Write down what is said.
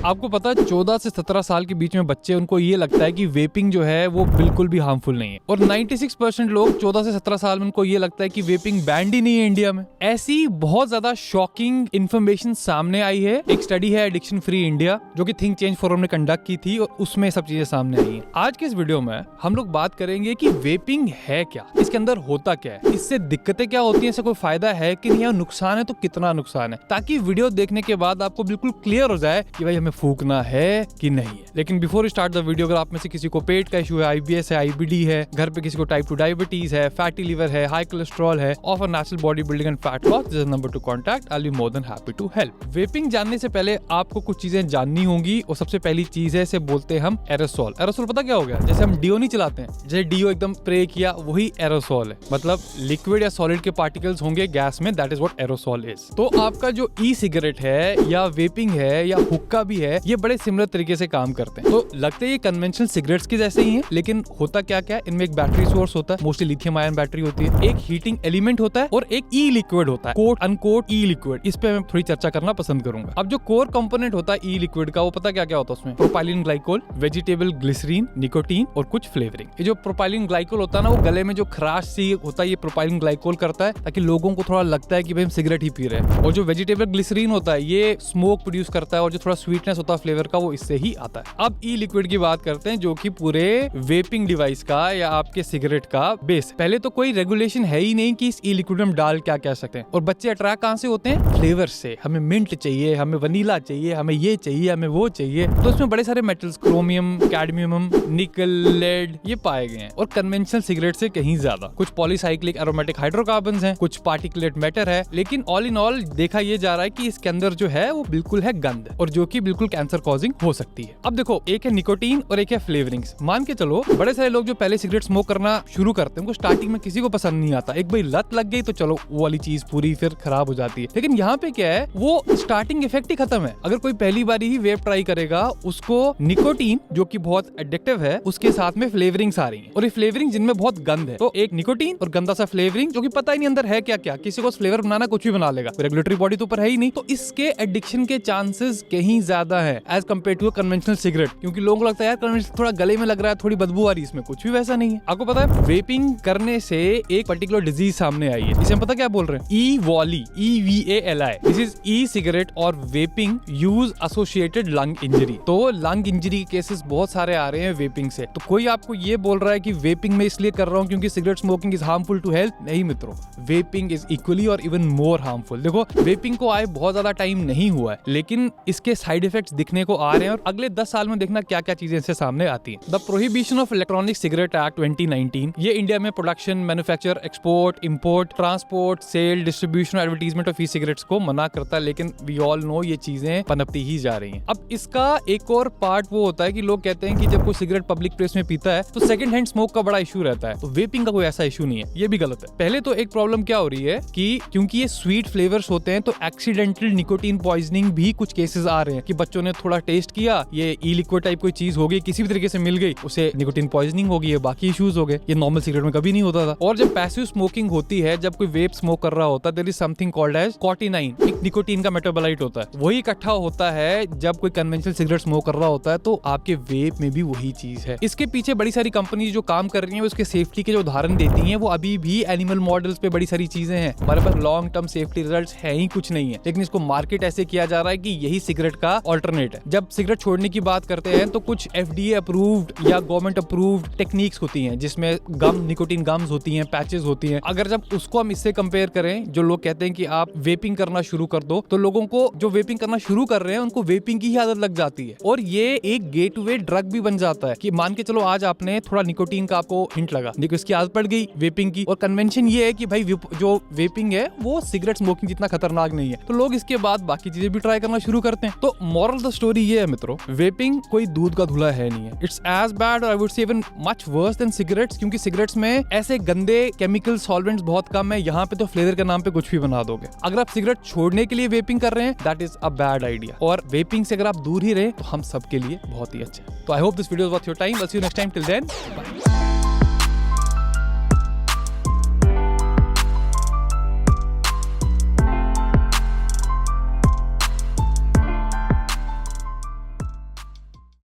आपको पता है 14 से 17 साल के बीच में बच्चे, उनको ये लगता है कि वेपिंग जो है वो बिल्कुल भी हार्मफुल नहीं है, और 96% लोग 14 से 17 साल में उनको ये लगता है कि वेपिंग बैंड ही नहीं है इंडिया में। ऐसी बहुत ज्यादा शॉकिंग इन्फॉर्मेशन सामने आई है। एक स्टडी है एडिक्शन फ्री इंडिया जो कि थिंक चेंज फोरम ने कंडक्ट की थी, और उसमें सब चीजें सामने आई हैं। आज के इस वीडियो में हम लोग बात करेंगे कि वेपिंग है क्या, इसके अंदर होता क्या है, इससे दिक्कतें क्या होती हैं, इससे कोई फायदा है कि नहीं, नुकसान है तो कितना नुकसान है, ताकि वीडियो देखने के बाद आपको बिल्कुल क्लियर हो जाए कि भाई हमें फूकना है कि नहीं है। लेकिन बिफोर स्टार्ट द वीडियो, अगर आप में से किसी को पेट का इशू है, IBS है, IBD है, घर पे किसी को टाइप 2 डायबिटीज है, फैटी लिवर है, हाई कोलेस्ट्रॉल है, offer natural body building and fat loss, this is number to contact. I will be more than happy to help. Vaping जानने से पहले आपको कुछ चीजें जाननी होंगी, और सबसे पहली चीज है, इसे बोलते हैं हम एरोसोल। एरोसोल पता क्या हो गया? जैसे हम डीओ नहीं चलाते हैं, जैसे डीओ एकदम स्प्रे किया, वही एरोसोल है। मतलब लिक्विड या सॉलिड के पार्टिकल्स होंगे गैस में, that is what aerosol is. तो आपका जो ई सिगरेट है या वेपिंग है या हुक्का भी है, ये बड़े सिमिलर तरीके से काम करते हैं। तो लगते ये कन्वेंशनल सिगरेट्स के जैसे ही हैं, लेकिन होता क्या क्या है, इनमें एक बैटरी सोर्स होता है, मोस्टली लिथियम आयन बैटरी होती है, एक हीटिंग एलिमेंट होता है, और एक ई लिक्विड होता है, कोट अनकोट ई लिक्विड। इस पे मैं थोड़ी चर्चा करना पसंद करूंगा। अब जो कोर कंपोनेंट होता है ई लिक्विड का, वो पता क्या क्या होता है उसमें? Propylene glycol, vegetable glycerine, nicotine और कुछ फ्लेवरिंग। ये जो प्रोपाइलिन ग्लाइकोल होता है ना, वो गले में जो खराश सी होता है, ये प्रोपाइलिन ग्लाइकोल करता है, ताकि लोगों को थोड़ा लगता है कि भाई हम सिगरेट ही पी रहे हैं। और जो वेजिटेबल ग्लिसरीन होता है, ये स्मोक प्रोड्यूस करता है, और जो थोड़ा स्वीटनेस होता है फ्लेवर का, वो इससे ही आता है। अब ई लिक्विड की बात करते हैं, जो कि पूरे वेपिंग डिवाइस का या आपके सिगरेट का बेस। पहले तो कोई रेगुलेशन है ही नहीं कि इस ई लिक्विड में डाल क्या कह सकते हैं, और बच्चे अट्रैक्ट कहां से होते हैं? फ्लेवर से। हमें मिंट चाहिए, हमें वनीला चाहिए, हमें ये चाहिए, हमें वो चाहिए। तो इसमें बड़े सारे मेटल्स, क्रोमियम, कैडमियम, निकल, लेड, ये पाए गए हैं, और कन्वेंशनल सिगरेट से कहीं ज्यादा। कुछ पॉलीसाइक्लिक एरोमेटिक हाइड्रोकार्बन्स हैं, कुछ पार्टिकुलेट मैटर है, लेकिन ऑल इन ऑल देखा ये जा रहा है कि इसके अंदर जो है वो बिल्कुल है गंद, और जो कि बिल्कुल कैंसर कॉजिंग हो सकती है। अब देखो, एक है निकोटीन और एक है फ्लेवरिंग्स। मान के चलो, बड़े सारे लोग जो पहले सिगरेट स्मोक करना शुरू करते हैं, उनको स्टार्टिंग में किसी को पसंद नहीं आता। एक भाई लत लग गई तो चलो वो वाली चीज पूरी फिर खराब हो जाती है। लेकिन यहाँ पे क्या है, वो स्टार्टिंग इफेक्ट ही खत्म है। अगर कोई पहली बार ही वेप ट्राई करेगा, उसको निकोटीन जो कि बहुत एडिक्टिव है, उसके साथ में फ्लेवरिंग्स आ रही हैं, और ये फ्लेवरिंग जिनमें बहुत गंद है। तो एक निकोटीन और गंदा सा फ्लेवरिंग, जो कि पता ही नहीं अंदर है क्या क्या। किसी को फ्लेवर बनाना कुछ भी बना लेगा, रेगुलेटरी बॉडी तो ऊपर है ही नहीं। तो इसके एडिक्शन के चांसेस कहीं ज्यादा है as compared to conventional cigarette, क्योंकि लोगों को लगता है यार कन्वेंशनल थोड़ा गले में लग रहा है, थोड़ी बदबू आ रही है, इसमें कुछ भी वैसा नहीं है। आपको पता है वेपिंग करने से एक पर्टिकुलर डिजीज सामने आई है, इसे हम पता क्या बोल रहे हैं? EVALI, EVALI। This is e cigarette और vaping use associated lung injury. तो लंग इंजरी के केसेस बहुत सारे आ रहे हैं वेपिंग से। तो कोई आपको ये बोल रहा है कि वेपिंग में इसलिए कर रहा हूँ क्योंकि cigarette smoking is harmful to health? नहीं मित्रों, वेपिंग इज इक्वली और इवन मोर हार्मफुल। देखो, वेपिंग को आए बहुत ज्यादा टाइम नहीं हुआ है, लेकिन इसके साइड इफेक्ट्स दिखने को आ रहे हैं, और अगले 10 साल में देखना क्या क्या चीजें इससे सामने आती हैं। The prohibition of electronic cigarette act 2019, ये इंडिया में production, manufacture, export, import, transport, sale, distribution, advertisement of e cigarettes को मना करता है, लेकिन वी ऑल नो ये चीजें पनपती ही जा रही हैं। अब इसका एक और पार्ट वो होता है कि लोग कहते हैं कि जब कोई सिगरेट पब्लिक प्लेस में पीता है तो सेकंड हैंड स्मोक का बड़ा इशू रहता है, तो वेपिंग का कोई ऐसा इशू नहीं है। ये भी गलत है। पहले तो एक प्रॉब्लम क्या हो रही है कि क्योंकि ये स्वीट फ्लेवर्स होते हैं, तो एक्सीडेंटल निकोटीन पॉइजनिंग भी कुछ केसेस आ रहे हैं कि बच्चों ने थोड़ा टेस्ट किया, ये ई लिक्विड टाइप कोई चीज हो गई, किसी भी तरीके से मिल गई, उसे निकोटीन पॉइजनिंग हो गई है, बाकी इश्यूज हो गए। ये नॉर्मल सिगरेट में कभी नहीं होता था। और जब पैसिव स्मोकिंग होती है, जब कोई वेप स्मोक कर रहा होता है, there is something called as cotinine, एक निकोटीन का मेटाबोलाइट होता है, वही इकट्ठा होता है जब कोई कन्वेंशनल सिगरेट स्मोक कर रहा होता है, तो आपके वेप में भी वही चीज है। इसके पीछे बड़ी सारी कंपनी जो काम कर रही है, उसके सेफ्टी के जो उदाहरण देती है, वो अभी भी एनिमल मॉडल्स पे बड़ी सारी चीजें हैं। हमारे पास लॉन्ग टर्म सेफ्टी रिजल्ट्स है ही कुछ नहीं है, लेकिन इसको मार्केट ऐसे किया जा रहा है कि यही सिगरेट का ऑल्टरनेट है। जब सिगरेट छोड़ने की बात करते हैं, तो कुछ FDA अप्रूव्ड या गवर्नमेंट अप्रूव्ड टेक्निक्स होती हैं, जिसमें गम, निकोटीन गम्स होती हैं, पैचेस होती हैं। अगर जब उसको हम इससे कंपेयर करें, जो लोग कहते हैं कि आप वेपिंग करना शुरू कर दो, तो लोगों को जो वेपिंग करना शुरू कर रहे हैं, उनको वेपिंग की ही आदत लग जाती है, और ये एक गेटवे ड्रग भी बन जाता है। कि मान के चलो आज आपने थोड़ा निकोटीन का आपको हिंट लगा, देखो इसकी आदत पड़ गई वेपिंग की, और कन्वेंशन ये है कि भाई जो वेपिंग है वो सिगरेट स्मोकिंग जितना खतरनाक नहीं है, तो लोग इसके बाद बाकी चीजें भी ट्राई करना शुरू करते हैं। तो मॉरल द स्टोरी ये है मित्रों, वेपिंग कोई दूध का धुला है नहीं है। इट्स एज बैड और I would say even much worse than cigarettes, क्योंकि सिगरेट्स में ऐसे गंदे केमिकल सॉल्वेंट्स बहुत कम है, यहाँ पे तो फ्लेवर के नाम पे कुछ भी बना दोगे। अगर आप सिगरेट छोड़ने के लिए वेपिंग कर रहे हैं, that is a bad idea, और वेपिंग से अगर आप दूर ही रहे तो हम सबके लिए बहुत ही अच्छा है। तो I hope this video was worth your time. I'll see you next time. Till then, bye.